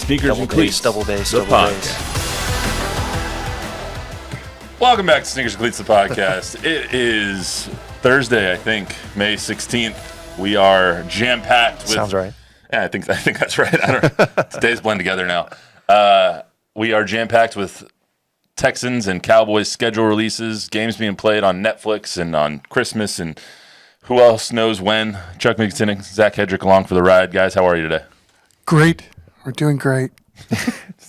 Sneakers and Cleats, double bass. Welcome back to Sneakers and Cleats, the podcast. It is Thursday, I think, May 16th. We are jam-packed with... Sounds right. Yeah, I think that's right. Today's blend together now. We are jam-packed with Texans and Cowboys schedule releases, games being played on Netflix and on Christmas, and who else knows when. Chuck McKinnon, Zack Hedrick along for the ride. Guys, how are you today? Great. We're doing great.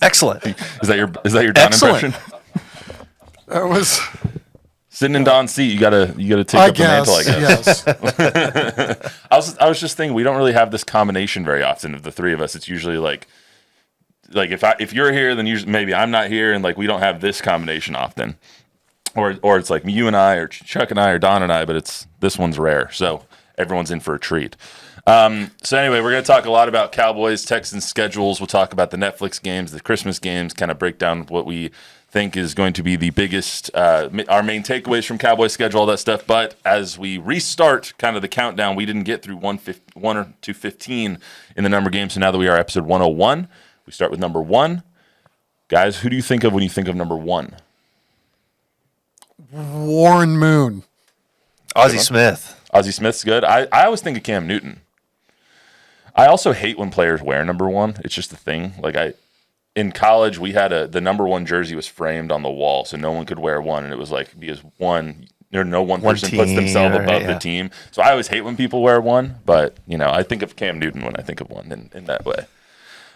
Excellent. Is that your Don impression? That was sitting in Don's seat. You gotta take up the mantle, I guess. Yes. I was just thinking we don't really have this combination very often of the three of us. It's usually like if you're here, then usually maybe I'm not here, and like we don't have this combination often. Or it's like you and I, or Chuck and I, or Don and I, but this one's rare. So everyone's in for a treat. So anyway, we're going to talk a lot about Cowboys, Texans schedules. We'll talk about the Netflix games, the Christmas games, kind of break down what we think is going to be the biggest, our main takeaways from Cowboys schedule, all that stuff. But as we restart kind of the countdown, we didn't get through 1 to 15 in the number game. So now that we are episode 101, we start with number 1. Guys, who do you think of when you think of number 1? Warren Moon. Ozzie Smith. Ozzie Smith's good. I always think of Cam Newton. I also hate when players wear number 1. It's just a thing. Like in college, we had the number 1 jersey was framed on the wall, so no one could wear one, and it was like because no one person puts themselves above the team. So I always hate when people wear one, but I think of Cam Newton when I think of one in that way.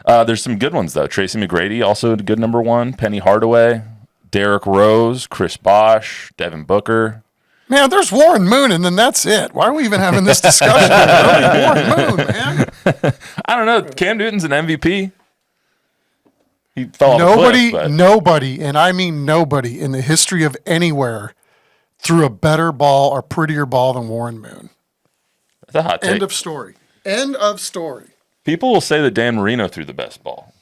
There's some good ones though. Tracy McGrady, also a good number 1. Penny Hardaway, Derrick Rose, Chris Bosh, Devin Booker. Man, there's Warren Moon, and then that's it. Why are we even having this discussion? Warren Moon, man. I don't know. Cam Newton's an MVP. He fell off a cliff, nobody, and I mean nobody, in the history of anywhere threw a better ball or prettier ball than Warren Moon. That's a hot take. End of story. End of story. People will say that Dan Marino threw the best ball.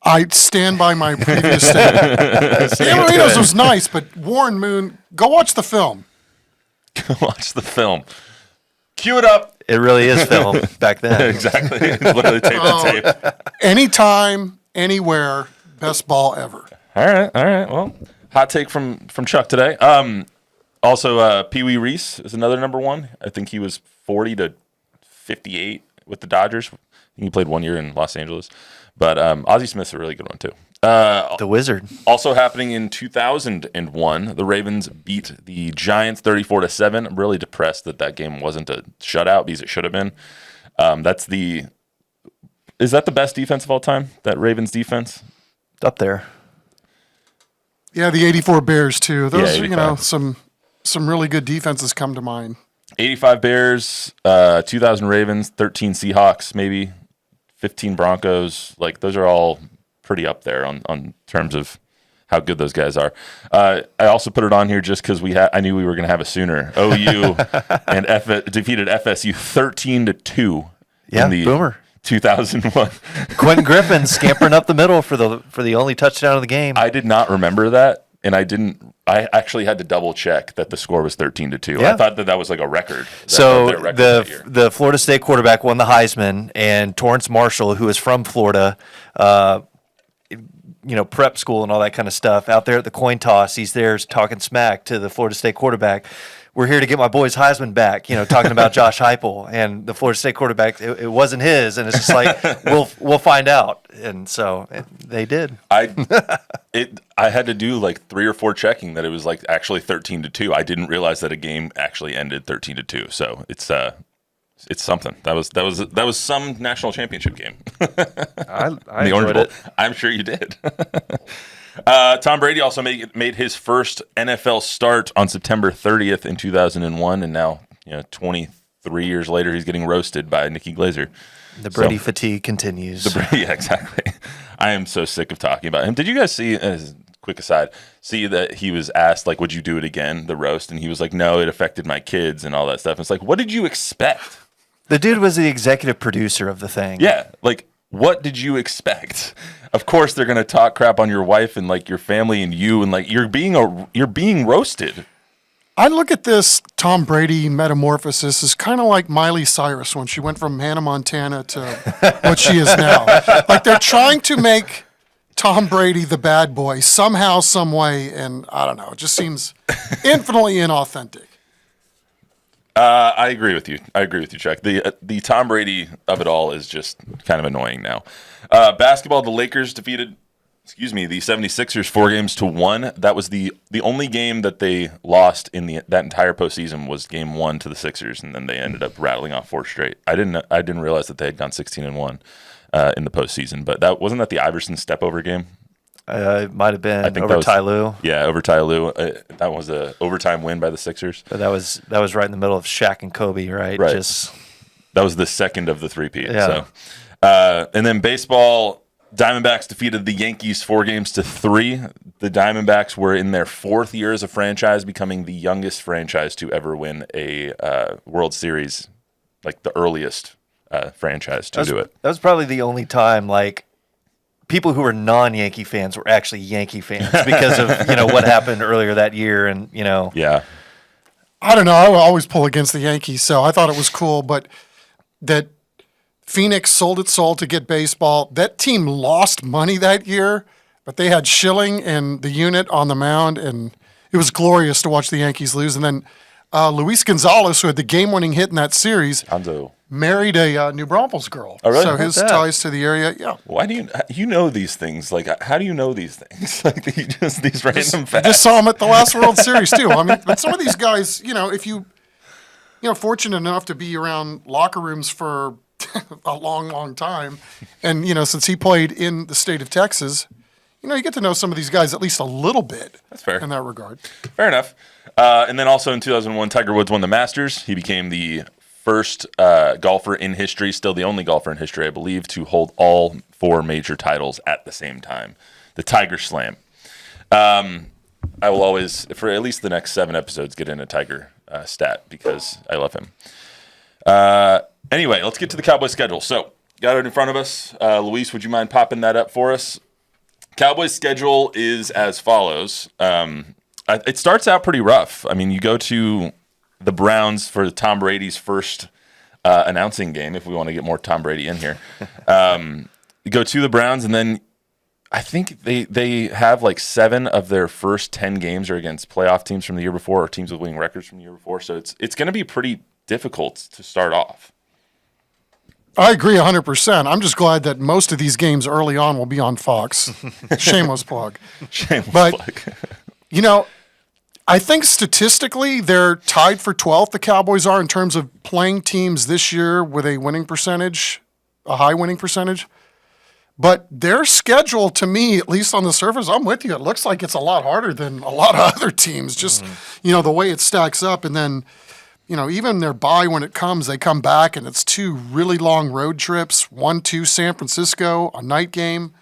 I stand by my previous statement. Dan Marino's was nice, but Warren Moon, go watch the film. Go watch the film. Cue it up. It really is film back then. Exactly. Literally tape to tape. Anytime, anywhere, best ball ever. All right. Well, hot take from Chuck today. Also, Pee Wee Reese is another number 1. I think he was 40 to 58 with the Dodgers. I think he played 1 year in Los Angeles. But Ozzie Smith's a really good one, too. The Wizard. Also happening in 2001, the Ravens beat the Giants 34-7. I'm really depressed that game wasn't a shutout because it should have been. Is that the best defense of all time, that Ravens defense? Up there. Yeah, the 84 Bears, too. Those, yeah, some really good defenses come to mind. 85 Bears, 2000 Ravens, 13 Seahawks, maybe 15 Broncos. Like, those are all pretty up there on terms of how good those guys are. I also put it on here just because I knew we were going to have a Sooner. OU and defeated FSU 13-2. Yeah, in the boomer. 2001. Quentin Griffin scampering up the middle for the only touchdown of the game. I did not remember that, and I actually had to double check that the score was 13-2. Yeah. I thought that was like a record. So the Florida State quarterback won the Heisman, and Torrance Marshall, who is from Florida, prep school and all that kind of stuff, out there at the coin toss, he's there talking smack to the Florida State quarterback. We're here to get my boy's Heisman back, talking about Josh Heupel, and the Florida State quarterback, it wasn't his, and it's just like, we'll find out. And so they did. I had to do like 3 or 4 checking that it was like actually 13-2. I didn't realize that a game actually ended 13-2. So it's something. That was some national championship game. I enjoyed it. I'm sure you did. Tom Brady also made his first NFL start on September 30th in 2001, and now 23 years later he's getting roasted by Nikki Glaser. The Brady fatigue continues. Yeah, exactly. I am so sick of talking about him. Did you guys see, as a quick aside, that he was asked, like, would you do it again, the roast? And he was like, no, it affected my kids and all that stuff. And it's like, what did you expect? The dude was the executive producer of the thing. Yeah, like, what did you expect? Of course, they're gonna talk crap on your wife and like your family and you, and like you're being roasted. I look at this Tom Brady metamorphosis as kind of like Miley Cyrus when she went from Hannah Montana to what she is now. Like they're trying to make Tom Brady the bad boy somehow, some way, and I don't know. It just seems infinitely inauthentic. I agree with you. Chuck. The Tom Brady of it all is just kind of annoying now. Basketball, the Lakers defeated the 76ers 4-1. That was the only game that they lost in that entire postseason was game 1 to the Sixers, and then they ended up rattling off 4 straight. I didn't realize that they had gone 16-1 in the postseason, but wasn't that the Iverson step over game? It might have been over that was, Ty Lue. Yeah, over Ty Lue. That was a overtime win by the Sixers. But that was right in the middle of Shaq and Kobe, right? Right. That was the second of the three-peat. Yeah. So, and then baseball. Diamondbacks defeated the Yankees 4-3. The Diamondbacks were in their 4th year as a franchise, becoming the youngest franchise to ever win a World Series, like the earliest franchise to do it. That was probably the only time, like, people who were non-Yankee fans were actually Yankee fans because of, what happened earlier that year and, Yeah. I don't know. I always pull against the Yankees, so I thought it was cool, but that Phoenix sold its soul to get baseball. That team lost money that year, but they had Schilling and the unit on the mound, and it was glorious to watch the Yankees lose. And then Luis Gonzalez, who had the game-winning hit in that series, married a New Braunfels girl. Oh, really? So his ties to the area, yeah. Why do you know these things? Like, how do you know these things? Like, these random facts. Just saw him at the last World Series, too. I mean, but some of these guys, if you fortunate enough to be around locker rooms for a long, long time. And, since he played in the state of Texas, you get to know some of these guys at least a little bit. That's fair. In that regard. Fair enough. And then also in 2001, Tiger Woods won the Masters. He became the first golfer in history, still the only golfer in history, I believe, to hold all 4 major titles at the same time. The Tiger Slam. I will always, for at least the next 7 episodes, get in a Tiger stat because I love him. Anyway, let's get to the Cowboys schedule. So, got it in front of us. Luis, would you mind popping that up for us? Cowboys schedule is as follows. It starts out pretty rough. I mean, you go to the Browns for Tom Brady's first announcing game, if we want to get more Tom Brady in here. You go to the Browns, and then I think they have like 7 of their first 10 games are against playoff teams from the year before or teams with winning records from the year before. So it's going to be pretty difficult to start off. I agree 100%. I'm just glad that most of these games early on will be on Fox. Shameless plug. But, I think statistically they're tied for 12th, the Cowboys are, in terms of playing teams this year with a winning percentage, a high winning percentage. But their schedule, to me, at least on the surface, I'm with you. It looks like it's a lot harder than a lot of other teams, just, the way it stacks up. And then, even their bye when it comes, they come back and it's 2 really long road trips, 1 to San Francisco, a night game.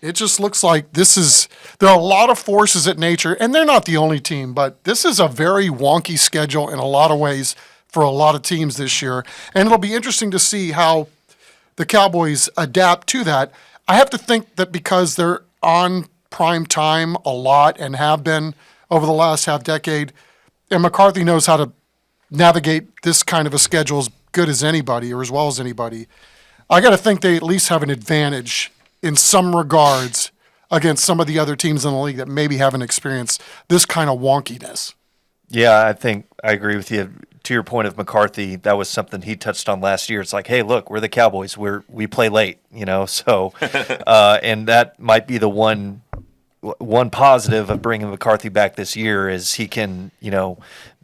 It just looks like there are a lot of forces at nature, and they're not the only team, but this is a very wonky schedule in a lot of ways for a lot of teams this year. And it'll be interesting to see how the Cowboys adapt to that. I have to think that because they're on prime time a lot and have been over the last half decade, and McCarthy knows how to navigate this kind of a schedule as good as anybody or as well as anybody, I got to think they at least have an advantage in some regards against some of the other teams in the league that maybe haven't experienced this kind of wonkiness. Yeah, I think I agree with you. To your point of McCarthy, that was something he touched on last year. It's like, hey, look, we're the Cowboys. We play late, So, and that might be the one positive of bringing McCarthy back this year is he can,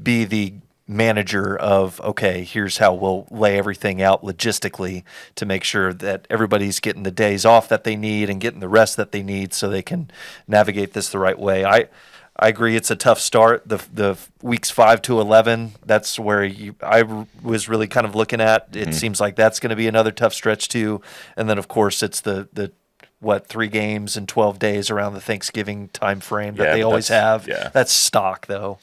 be the manager of, okay, here's how we'll lay everything out logistically to make sure that everybody's getting the days off that they need and getting the rest that they need so they can navigate this the right way. I agree it's a tough start. The weeks 5 to 11, that's where I was really kind of looking at. It seems like that's going to be another tough stretch too. And then, of course, it's the 3 games in 12 days around the Thanksgiving time frame that they always have. Yeah. That's stock, though.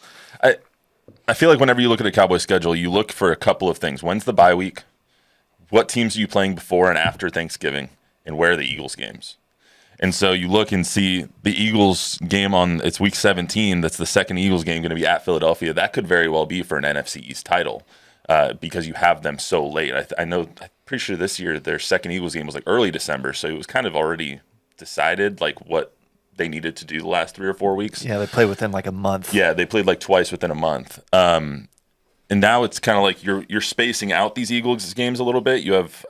I feel like whenever you look at a Cowboys schedule, you look for a couple of things. When's the bye week? What teams are you playing before and after Thanksgiving? And where are the Eagles games? And so you look and see the Eagles game it's week 17. That's the second Eagles game going to be at Philadelphia. That could very well be for an NFC East title because you have them so late. I'm pretty sure this year their second Eagles game was like early December. So it was kind of already decided like what they needed to do the last 3 or 4 weeks. Yeah, they play within like a month. Yeah, they played like twice within a month. And now it's kind of like you're spacing out these Eagles games a little bit. You have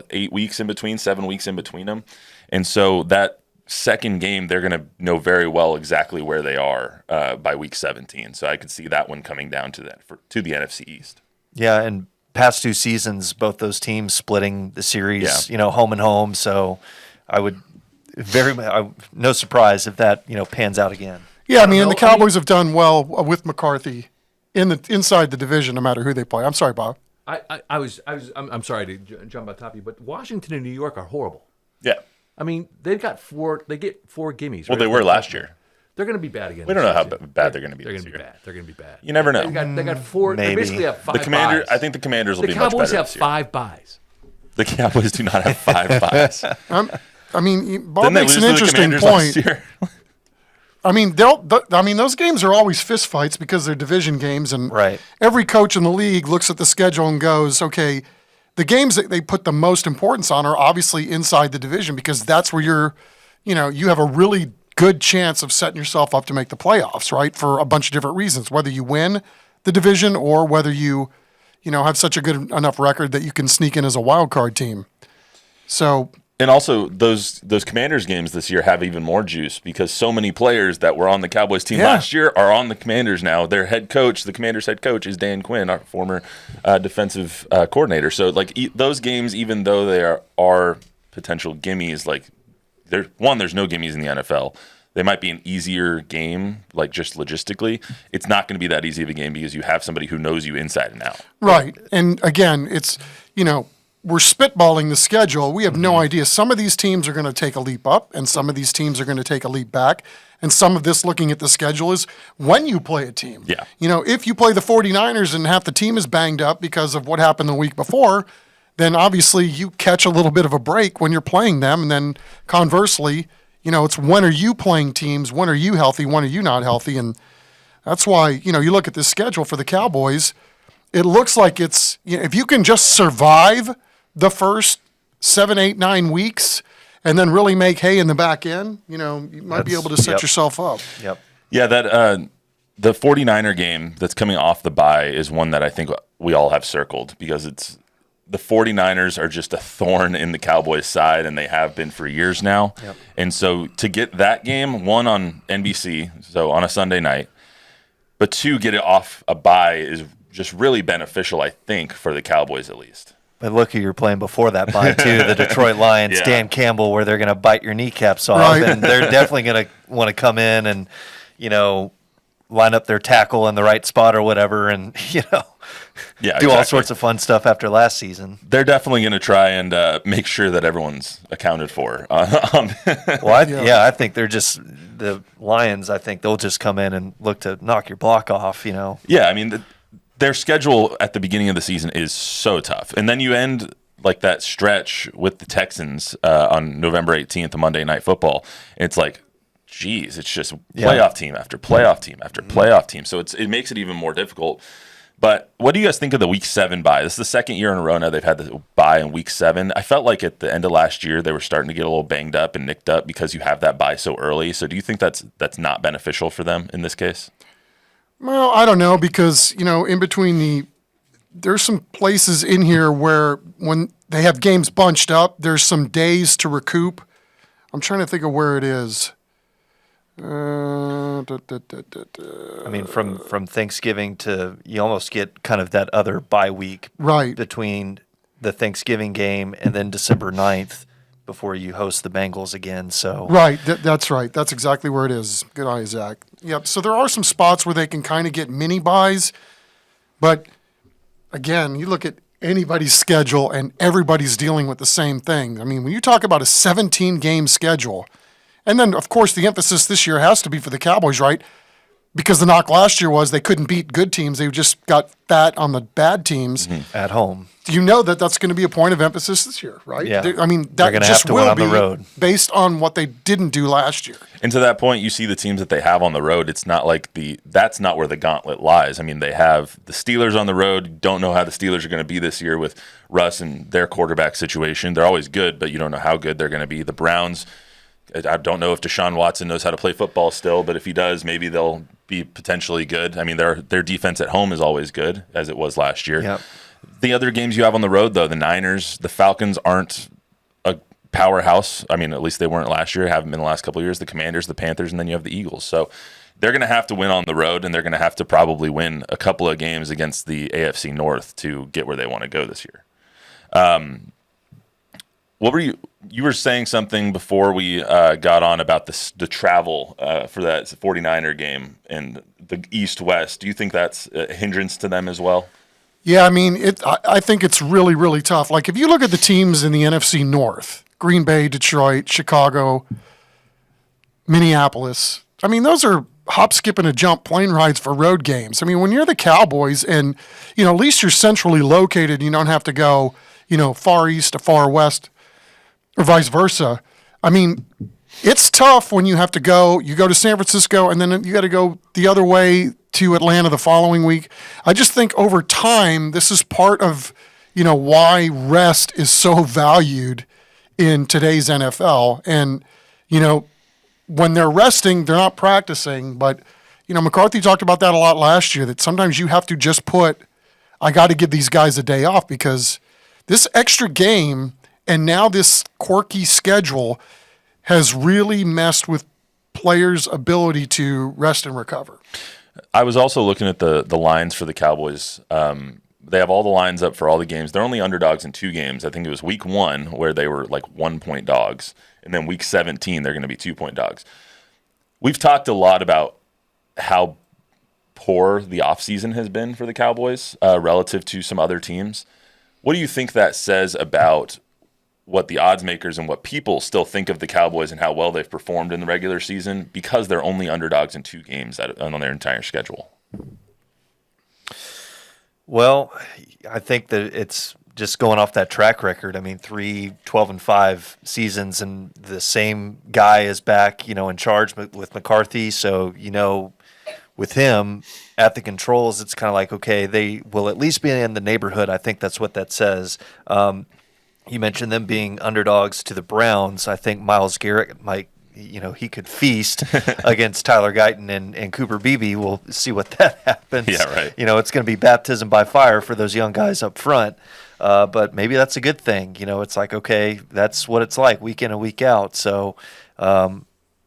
8 weeks in between, 7 weeks in between them, and so that second game they're going to know very well exactly where they are by week 17. So I could see that one coming down to to the NFC East. Yeah, and past 2 seasons, both those teams splitting the series, home and home. So I would no surprise if that pans out again. Yeah, I mean, and the Cowboys have done well with McCarthy inside the division, no matter who they play. I'm sorry, Bob. I'm sorry to jump on top of you, but Washington and New York are horrible. Yeah. I mean, they get 4 gimmies. Well, right? they were last year. They're going to be bad again. We don't know how bad they're going to be. They're going this to be year. bad. They're going to be bad. You never know. They got 4. They Maybe. basically have 5 Commanders. buys. I think the Commanders will The be much Cowboys better have this year. 5 buys. The Cowboys do not have 5 buys. I mean, Bob Didn't they makes lose an to the interesting Commanders last point. year? I mean, those games are always fist fights because they're division games, and Right. every coach in the league looks at the schedule and goes, okay, the games that they put the most importance on are obviously inside the division because that's where you have a really good chance of setting yourself up to make the playoffs, right? For a bunch of different reasons, whether you win the division or whether you have such a good enough record that you can sneak in as a wild card team. So. And also, those Commanders games this year have even more juice because so many players that were on the Cowboys team last year are on the Commanders now. Their head coach, the Commanders' head coach, is Dan Quinn, our former defensive coordinator. So, like those games, even though they are potential gimmies, like there's no gimmies in the NFL. They might be an easier game, like just logistically. It's not going to be that easy of a game because you have somebody who knows you inside and out. Right, and again, it's we're spitballing the schedule. We have no idea. Some of these teams are going to take a leap up, and some of these teams are going to take a leap back. And some of this, looking at the schedule, is when you play a team. Yeah. If you play the 49ers and half the team is banged up because of what happened the week before, then obviously you catch a little bit of a break when you're playing them. And then conversely, it's when are you playing teams? When are you healthy? When are you not healthy? And that's why, you look at this schedule for the Cowboys, it looks like it's, if you can just survive the first 7, 8, 9 weeks and then really make hay in the back end, you might be able to set yourself up. Yep. Yeah, that the 49er game that's coming off the bye is one that I think we all have circled because the 49ers are just a thorn in the Cowboys' side, and they have been for years now. Yep. And so to get that game, 1 on NBC, so on a Sunday night, but 2, get it off a bye is just really beneficial, I think, for the Cowboys at least. But look who you're playing before that bye, too. The Detroit Lions, Yeah. Dan Campbell, where they're going to bite your kneecaps off. Right. And they're definitely going to want to come in and, line up their tackle in the right spot or whatever and, Yeah, do all exactly. sorts of fun stuff after last season. They're definitely going to try and make sure that everyone's accounted for. Well, I think they're just the Lions. I think they'll just come in and look to knock your block off. Yeah, I mean, their schedule at the beginning of the season is so tough. And then you end like that stretch with the Texans on November 18th, the Monday Night Football. It's like, geez, it's just playoff team after playoff team after playoff team. So it makes it even more difficult. But what do you guys think of the Week 7 bye? This is the second year in a row now they've had the bye in Week 7. I felt like at the end of last year they were starting to get a little banged up and nicked up because you have that bye so early. So do you think that's not beneficial for them in this case? Well, I don't know because, in between there's some places in here where when they have games bunched up, there's some days to recoup. I'm trying to think of where it is. I mean, from Thanksgiving to you almost get kind of that other bye week Right. between the Thanksgiving game and then December 9th before you host the Bengals again. So Right. That's right. That's exactly where it is. Good eye, Zach. Yep. So there are some spots where they can kind of get mini buys. But again, you look at anybody's schedule and everybody's dealing with the same thing. I mean, when you talk about a 17-game schedule, and then, of course, the emphasis this year has to be for the Cowboys, right? because the knock last year was they couldn't beat good teams. They just got fat on the bad teams. At home. You know that's going to be a point of emphasis this year, right? Yeah. I mean, They're that gonna just have to win will on the be road. based on what they didn't do last year. And to that point, you see the teams that they have on the road. It's not like that's not where the gauntlet lies. I mean, they have the Steelers on the road. You don't know how the Steelers are going to be this year with Russ and their quarterback situation. They're always good, but you don't know how good they're going to be. The Browns, I don't know if Deshaun Watson knows how to play football still, but if he does, maybe they'll be potentially good. I mean, their defense at home is always good, as it was last year. Yep. The other games you have on the road, though, the Niners, the Falcons aren't a powerhouse. I mean, at least they weren't last year, haven't been the last couple of years. The Commanders, the Panthers, and then you have the Eagles. So they're going to have to win on the road, and they're going to have to probably win a couple of games against the AFC North to get where they want to go this year. What were you were saying something before we got on about the travel for that 49er game and the East-West. Do you think that's a hindrance to them as well? Yeah, I mean, I think it's really, really tough. Like, if you look at the teams in the NFC North, Green Bay, Detroit, Chicago, Minneapolis, I mean, those are hop, skip, and a jump plane rides for road games. I mean, when you're the Cowboys and, at least you're centrally located, you don't have to go, far east to far west or vice versa. I mean, it's tough when you go to San Francisco and then you got to go the other way to Atlanta the following week. I just think over time, this is part of, why rest is so valued in today's NFL. And, when they're resting, they're not practicing. But, McCarthy talked about that a lot last year, that sometimes you have to just I got to give these guys a day off, because this extra game and now this quirky schedule has really messed with players' ability to rest and recover. I was also looking at the lines for the Cowboys. They have all the lines up for all the games. They're only underdogs in 2 games. I think it was week 1 where they were like 1-point dogs, and then week 17 they're going to be 2-point dogs. We've talked a lot about how poor the offseason has been for the Cowboys relative to some other teams. What do you think that says about what the odds makers and what people still think of the Cowboys and how well they've performed in the regular season, because they're only underdogs in 2 games on their entire schedule? Well, I think that it's just going off that track record. I mean, 3 12-5 seasons, and the same guy is back, in charge with McCarthy. So, with him at the controls, it's kind of like, okay, they will at least be in the neighborhood. I think that's what that says. You mentioned them being underdogs to the Browns. I think Myles Garrett might, he could feast against Tyler Guyton and Cooper Beebe. We'll see what that happens. Yeah, right. It's going to be baptism by fire for those young guys up front. But maybe that's a good thing. It's like, okay, that's what it's like week in and week out. So,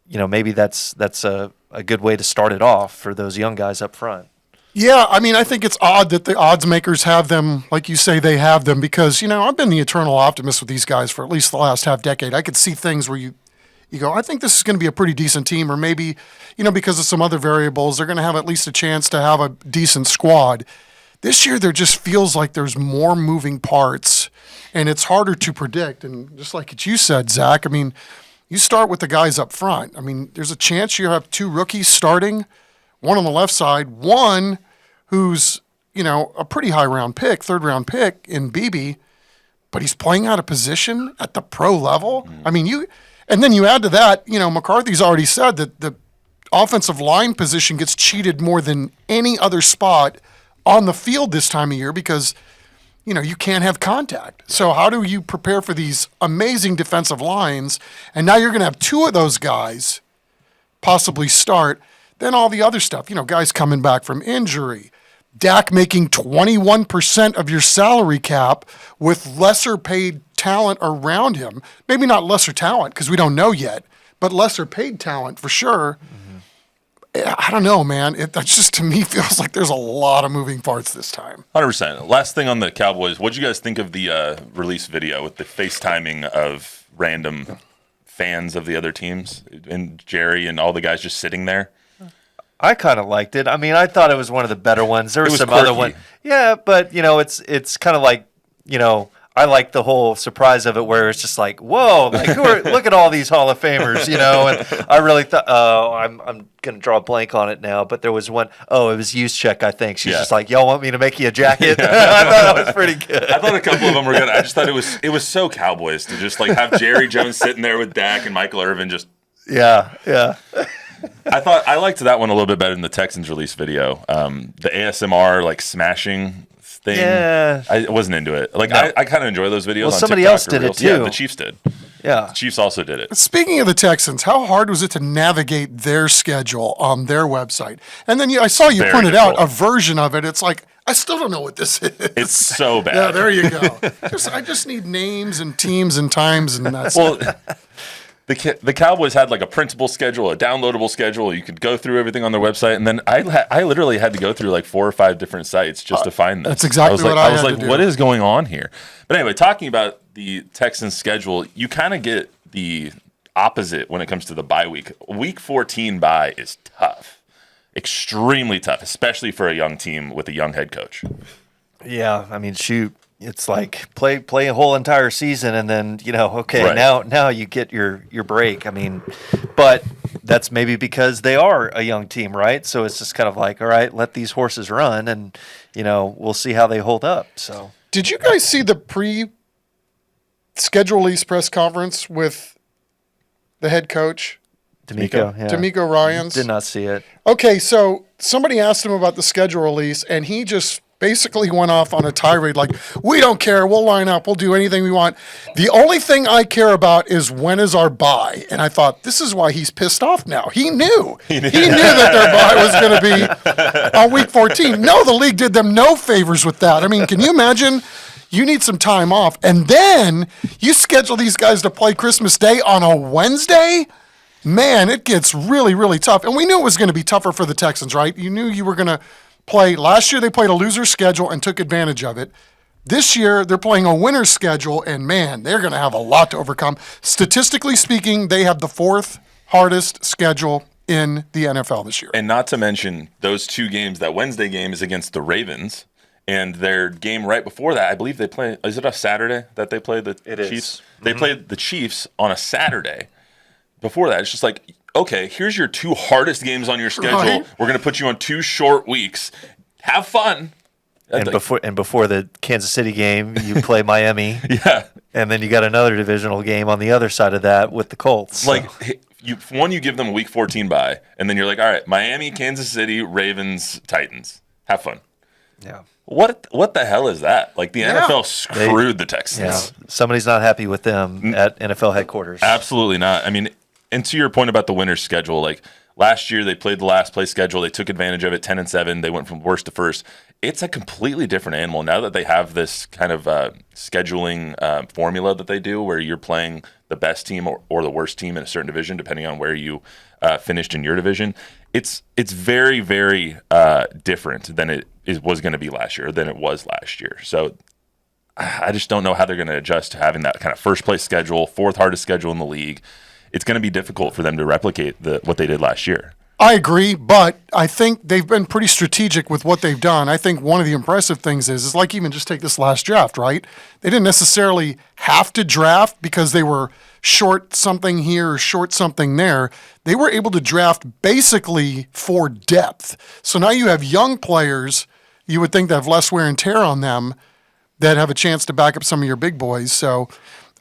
maybe that's a good way to start it off for those young guys up front. Yeah, I mean, I think it's odd that the odds makers have them, like you say, they have them, because, I've been the eternal optimist with these guys for at least the last half decade. I could see things where you go, I think this is going to be a pretty decent team, or maybe, because of some other variables, they're going to have at least a chance to have a decent squad. This year, there just feels like there's more moving parts, and it's harder to predict. And just like you said, Zach, I mean, you start with the guys up front. I mean, there's a chance you have 2 rookies starting, one on the left side, one who's, a pretty high round pick, 3rd round pick in Beebe, but he's playing out of position at the pro level. I mean, and then you add to that, McCarthy's already said that the offensive line position gets cheated more than any other spot on the field this time of year, because, you can't have contact. So how do you prepare for these amazing defensive lines? And now you're going to have 2 of those guys possibly start. Then all the other stuff, guys coming back from injury, Dak making 21% of your salary cap with lesser paid talent around him. Maybe not lesser talent, because we don't know yet, but lesser paid talent for sure. Mm-hmm. I don't know, man. That just, to me, feels like there's a lot of moving parts this time. 100%. Last thing on the Cowboys, what did you guys think of the release video with the FaceTiming of random fans of the other teams and Jerry and all the guys just sitting there? I kind of liked it. I mean, I thought it was one of the better ones. There were was some quirky. other ones. Yeah, but, it's kind of like, I like the whole surprise of it, where it's just like, whoa, like look at all these Hall of Famers, And I really thought, I'm gonna draw a blank on it now, but there was one, it was Juszczyk, I think. She's just like, y'all want me to make you a jacket? I thought that was pretty good. I thought a couple of them were good. I just thought it was so Cowboys to just like have Jerry Jones sitting there with Dak and Michael Irvin just. Yeah. I liked that one a little bit better than the Texans release video. The ASMR like smashing thing. Yeah. I wasn't into it. Like I kind of enjoy those videos. Well, on somebody TikTok else or did it Reels. too. Yeah, the Chiefs did. Yeah. The Chiefs also did it. Speaking of the Texans, how hard was it to navigate their schedule on their website? And then I saw you Very pointed difficult. out a version of it. It's like, I still don't know what this is. It's so bad. Yeah, there you go. I just need names and teams and times, and that's Well, the Cowboys had like a printable schedule, a downloadable schedule. You could go through everything on their website, and then I literally had to go through like 4 or 5 different sites just to find this. That's exactly what I I was had like, to do. what is going on here? But anyway, talking about the Texans schedule, you kind of get the opposite when it comes to the bye week. Week 14 bye is tough, extremely tough, especially for a young team with a young head coach. Yeah, I mean, shoot, it's like play a whole entire season, and then okay, Right. now you get your break. I mean, but that's maybe because they are a young team, right? So it's just kind of like, all right, let these horses run, and we'll see how they hold up. So Did you guys see the pre-schedule release press conference with the head coach, D'Amico, yeah. D'Amico Ryans? Did not see it. Okay, so somebody asked him about the schedule release, and he just basically went off on a tirade like, we don't care, we'll line up, we'll do anything we want. The only thing I care about is when is our bye. And I thought, this is why he's pissed off now. He knew that their bye was going to be on week 14. No, the league did them no favors with that. I mean, can you imagine? You need some time off, and then you schedule these guys to play Christmas Day on a Wednesday? Man, it gets really, really tough. And we knew it was going to be tougher for the Texans, right? You knew you were going to play. Last year, they played a loser's schedule and took advantage of it. This year, they're playing a winner's schedule, and man, they're going to have a lot to overcome. Statistically speaking, they have the 4th hardest schedule in the NFL this year. And not to mention those 2 games. That Wednesday game is against the Ravens, and their game right before that, I believe they play. Is it a Saturday that they play the Chiefs? They played the Chiefs on a Saturday. Before that, it's just like, okay, here's your 2 hardest games on your schedule. Right. We're going to put you on 2 short weeks. Have fun. And before the Kansas City game, you play Miami. Yeah. And then you got another divisional game on the other side of that with the Colts. So. Like, you give them a week 14 bye, and then you're like, all right, Miami, Kansas City, Ravens, Titans. Have fun. Yeah. What the hell is that? Like, the NFL screwed the Texans. Yeah. Somebody's not happy with them at NFL headquarters. Absolutely not. I mean, and to your point about the winner's schedule, like last year they played the last place schedule. They took advantage of it, 10-7. They went from worst to first. It's a completely different animal now that they have this kind of scheduling formula that they do, where you're playing the best team or the worst team in a certain division, depending on where you finished in your division. It's very, very different than it was going to be last year, than it was last year. So I just don't know how they're going to adjust to having that kind of first place schedule, 4th hardest schedule in the league. It's going to be difficult for them to replicate what they did last year. I agree, but I think they've been pretty strategic with what they've done. I think one of the impressive things is like, even just take this last draft, right? They didn't necessarily have to draft because they were short something here or short something there. They were able to draft basically for depth. So now you have young players, you would think that have less wear and tear on them, that have a chance to back up some of your big boys. So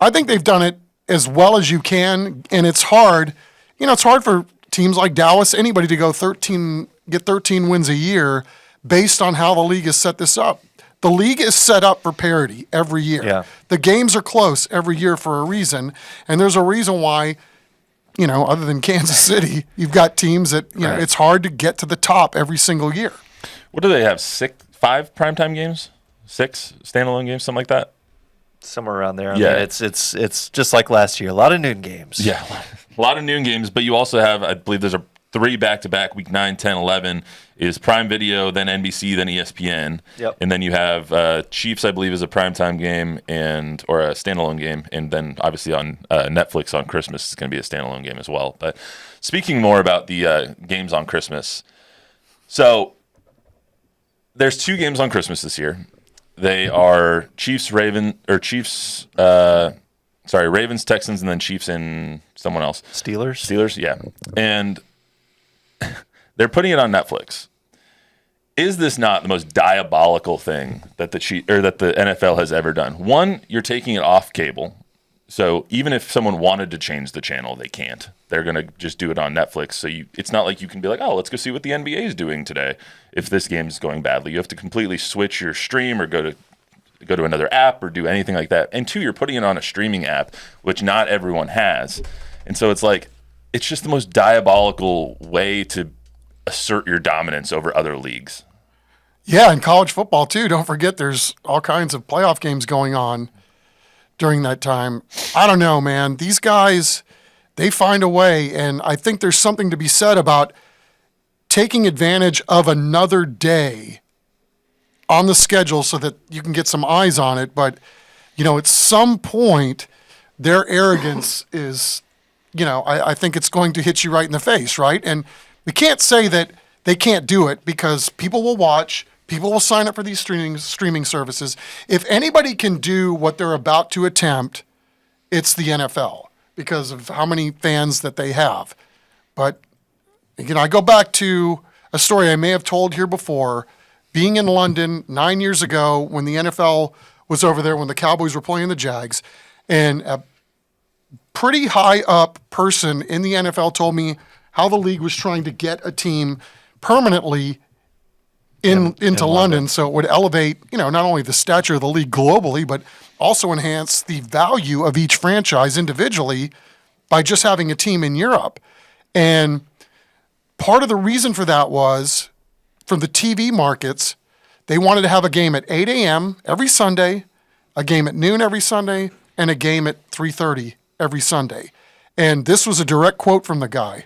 I think they've done it as well as you can, and it's hard. It's hard for teams like Dallas, anybody to get 13 wins a year based on how the league has set this up. The league is set up for parity every year. Yeah. The games are close every year for a reason, and there's a reason why, other than Kansas City, you've got teams that, Right. it's hard to get to the top every single year. What do they have? 5 primetime games? 6 standalone games, something like that? Somewhere around there. I Yeah. mean, it's just like last year. A lot of noon games. Yeah, a lot of noon games, but you also have, I believe there's 3 back-to-back, week 9, 10, 11 is Prime Video, then NBC, then ESPN. Yep. And then you have Chiefs, I believe, is a primetime game or a standalone game. And then obviously on Netflix on Christmas is going to be a standalone game as well. But speaking more about the games on Christmas, so there's 2 games on Christmas this year. They are Ravens, Texans, and then Chiefs and someone else. Steelers, yeah. And they're putting it on Netflix. Is this not the most diabolical thing that the NFL has ever done? One, you're taking it off cable. So even if someone wanted to change the channel, they can't. They're going to just do it on Netflix. So it's not like you can be like, oh, let's go see what the NBA is doing today if this game is going badly. You have to completely switch your stream or go to another app or do anything like that. And two, you're putting it on a streaming app, which not everyone has. And so it's like, it's just the most diabolical way to assert your dominance over other leagues. Yeah, and college football too. Don't forget there's all kinds of playoff games going on during that time. I don't know, man. These guys, they find a way, and I think there's something to be said about taking advantage of another day on the schedule so that you can get some eyes on it. But, at some point, their arrogance is, I think it's going to hit you right in the face, right? And we can't say that they can't do it because people will watch. People will sign up for these streaming services. If anybody can do what they're about to attempt, it's the NFL because of how many fans that they have. But, I go back to a story I may have told here before. Being in London 9 years ago when the NFL was over there, when the Cowboys were playing the Jags, and a pretty high up person in the NFL told me how the league was trying to get a team permanently into London, so it would elevate, not only the stature of the league globally, but also enhance the value of each franchise individually by just having a team in Europe. And part of the reason for that was from the TV markets, they wanted to have a game at 8 a.m. every Sunday, a game at noon every Sunday, and a game at 3:30 every Sunday. And this was a direct quote from the guy.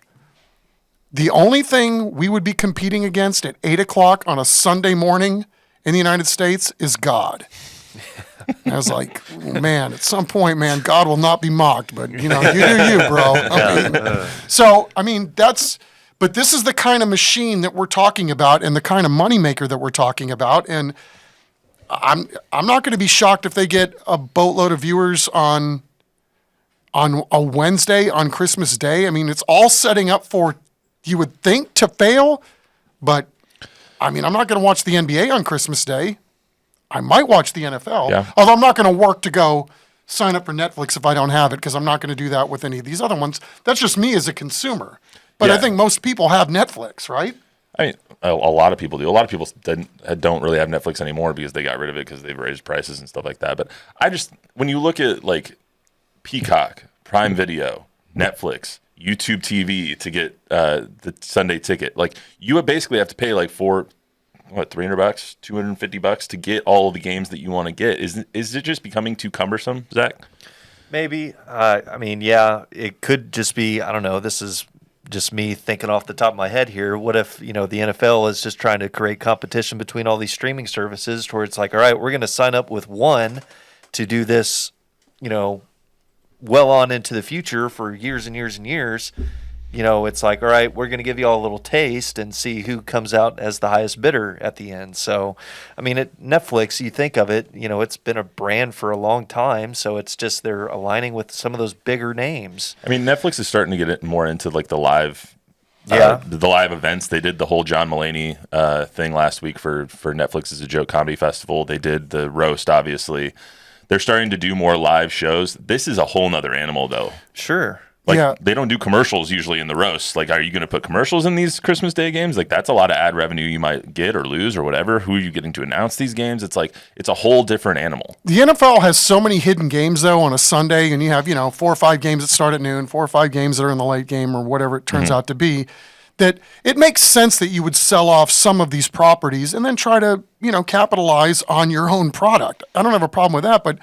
The only thing we would be competing against at 8 o'clock on a Sunday morning in the United States is God. And I was like, man, at some point, man, God will not be mocked, but, you do you, bro. But this is the kind of machine that we're talking about and the kind of moneymaker that we're talking about. And I'm not going to be shocked if they get a boatload of viewers on a Wednesday, on Christmas Day. I mean, it's all setting up for, you would think, to fail, but I'm not going to watch the NBA on Christmas Day. I might watch the NFL, although I'm not going to work to go sign up for Netflix if I don't have it because I'm not going to do that with any of these other ones. That's just me as a consumer. But I think most people have Netflix, right? I mean, a lot of people do. A lot of people don't really have Netflix anymore because they got rid of it because they've raised prices and stuff like that. But when you look at like Peacock, Prime Video, Netflix, YouTube TV to get the Sunday ticket. Like you would basically have to pay like $300, $250 to get all of the games that you want to get. Is it just becoming too cumbersome, Zach? Maybe. Yeah, it could just be, I don't know, this is just me thinking off the top of my head here. What if, the NFL is just trying to create competition between all these streaming services where it's like, all right, we're going to sign up with one to do this, well on into the future for years and years and years. It's like, all right, we're going to give you all a little taste and see who comes out as the highest bidder at the end. So, at Netflix, you think of it, it's been a brand for a long time. So it's just they're aligning with some of those bigger names. Netflix is starting to get it more into like the live the live events. They did the whole John Mulaney thing last week for Netflix as a joke comedy festival. They did the roast, obviously. They're starting to do more live shows. This is a whole nother animal, though. Sure. They don't do commercials usually in the roast. Like, are you going to put commercials in these Christmas Day games? Like, that's a lot of ad revenue you might get or lose or whatever. Who are you getting to announce these games? It's like, it's a whole different animal. The NFL has so many hidden games, though, on a Sunday, and you have, 4 or 5 games that start at noon, 4 or 5 games that are in the late game or whatever it turns out to be, that it makes sense that you would sell off some of these properties and then try to, capitalize on your own product. I don't have a problem with that, but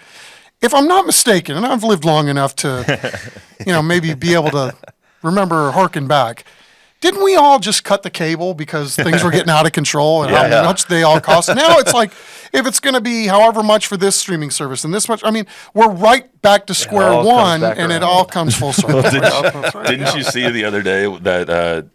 if I'm not mistaken, and I've lived long enough to, maybe be able to remember or harken back, didn't we all just cut the cable because things were getting out of control and how much they all cost? Now it's like, if it's going to be however much for this streaming service and this much, we're right back to square one, and it all comes full circle. Didn't you see the other day that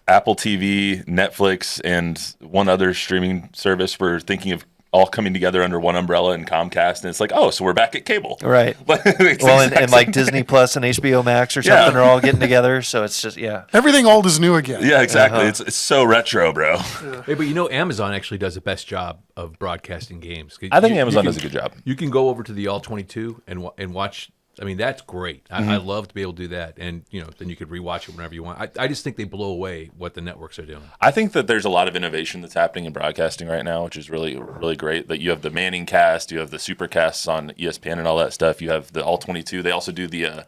Apple TV, Netflix, and one other streaming service were thinking of all coming together under one umbrella and Comcast, and it's like, oh, so we're back at cable. Right. It's Well, exact and same like Disney Plus and HBO Max or something are all getting together. So it's just, yeah. Everything old is new again. Yeah, exactly. It's so retro, bro. Hey, but Amazon actually does the best job of broadcasting games. I think Amazon does a good job. You can go over to the All 22 and watch. I mean, that's great. I love to be able to do that, and then you could rewatch it whenever you want. I just think they blow away what the networks are doing. I think that there's a lot of innovation that's happening in broadcasting right now, which is really, really great. That you have the Manning cast, you have the Supercasts on ESPN and all that stuff. You have the All 22. They also do the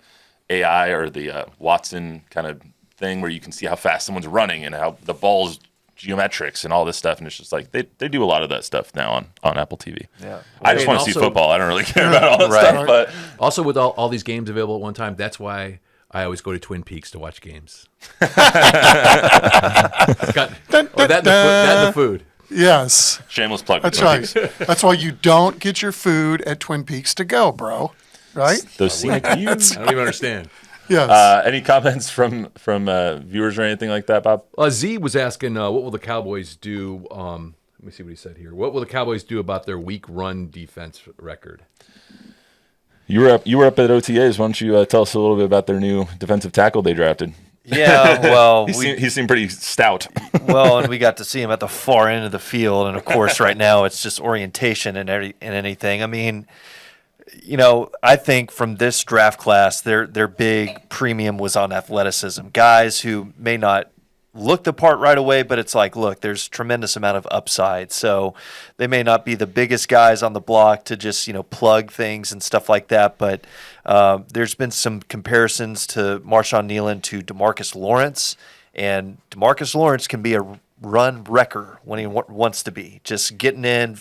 AI or the Watson kind of thing where you can see how fast someone's running and how the ball's geometrics and all this stuff, and it's just like they do a lot of that stuff now on Apple TV. Yeah. I just And want to see also- football. I don't really care about all that Right. stuff, but Also, with all these games available at one time, that's why I always go to Twin Peaks to watch games. That and the food. Yes. shameless plug. That's right. That's why you don't get your food at Twin Peaks to go, bro. Right? Those scenic views. I don't even understand. Yes. Any comments from viewers or anything like that, Bob? Z was asking, what will the Cowboys do? Let me see what he said here. What will the Cowboys do about their weak run defense record? You were up at OTAs. Why don't you tell us a little bit about their new defensive tackle they drafted? Yeah, well, He seemed pretty stout. and we got to see him at the far end of the field, and of course, right now it's just orientation and anything. I mean, I think from this draft class, their big premium was on athleticism. Guys who may not look the part right away, but it's like, look, there's tremendous amount of upside. So they may not be the biggest guys on the block to just, plug things and stuff like that. But there's been some comparisons to Marshawn Nealon to DeMarcus Lawrence. And DeMarcus Lawrence can be a run wrecker when he wants to be, just getting in,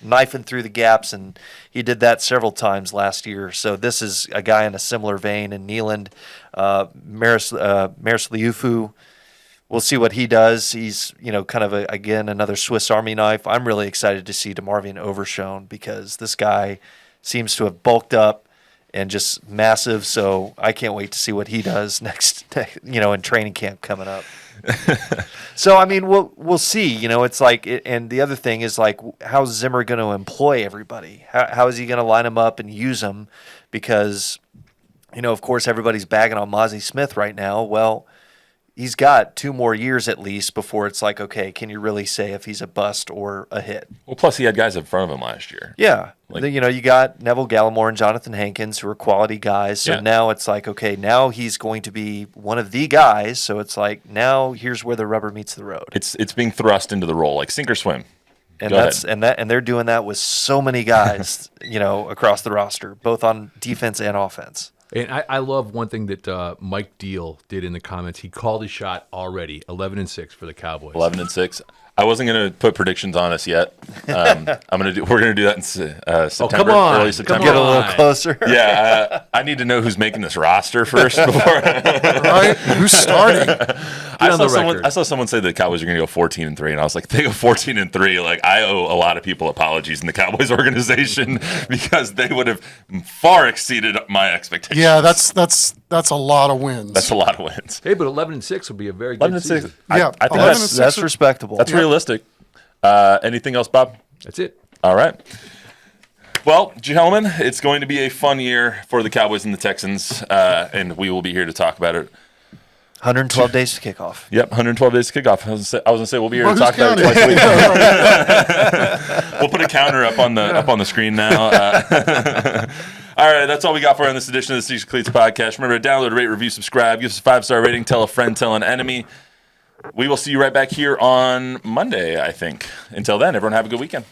knifing through the gaps. And he did that several times last year. So this is a guy in a similar vein. And Nealon, Maris Liufu, we'll see what he does. He's, kind of, again, another Swiss Army knife. I'm really excited to see DeMarvion Overshown because this guy seems to have bulked up and just massive. So I can't wait to see what he does next in training camp coming up. So, I mean, we'll see. It's like, and the other thing is like, how's Zimmer going to employ everybody? How is he going to line them up and use them? Because, of course, everybody's bagging on Mozzie Smith right now. Well, he's got 2 more years at least before it's like, okay, can you really say if he's a bust or a hit? Well, plus he had guys in front of him last year. Yeah. You got Neville Gallimore and Jonathan Hankins, who are quality guys. So now it's like, okay, now he's going to be one of the guys. So it's like, now here's where the rubber meets the road. It's being thrust into the role, like sink or swim. And Go ahead. and they're doing that with so many guys, across the roster, both on defense and offense. And I love one thing that Mike Deal did in the comments. He called his shot already, 11-6 for the Cowboys. 11-6. I wasn't going to put predictions on us yet. We're going to do that in September, come on. early September. Get a little closer. Yeah, I need to know who's making this roster first before. Right? Who's starting? I saw someone say the Cowboys are going to go 14-3, and I was like, they go 14-3. Like, I owe a lot of people apologies in the Cowboys organization because they would have far exceeded my expectations. Yeah, that's a lot of wins. That's a lot of wins. Hey, but 11-6 would be a very good 11-6. season. Yeah, I think 11-6 That's respectable. that's realistic. Anything else, Bob? That's it. All right. Well, gentlemen, it's going to be a fun year for the Cowboys and the Texans, and we will be here to talk about it. 112 days to kickoff. Yep, 112 days to kickoff. I was gonna say we'll be here Well, to talk who's about it counting? twice a week. We'll put a counter up on the screen now. All right, that's all we got for you on this edition of the Sneakers and Cleats podcast. Remember to download, rate, review, subscribe, give us a 5-star rating, tell a friend, tell an enemy. We will see you right back here on Monday, I think. Until then, everyone have a good weekend.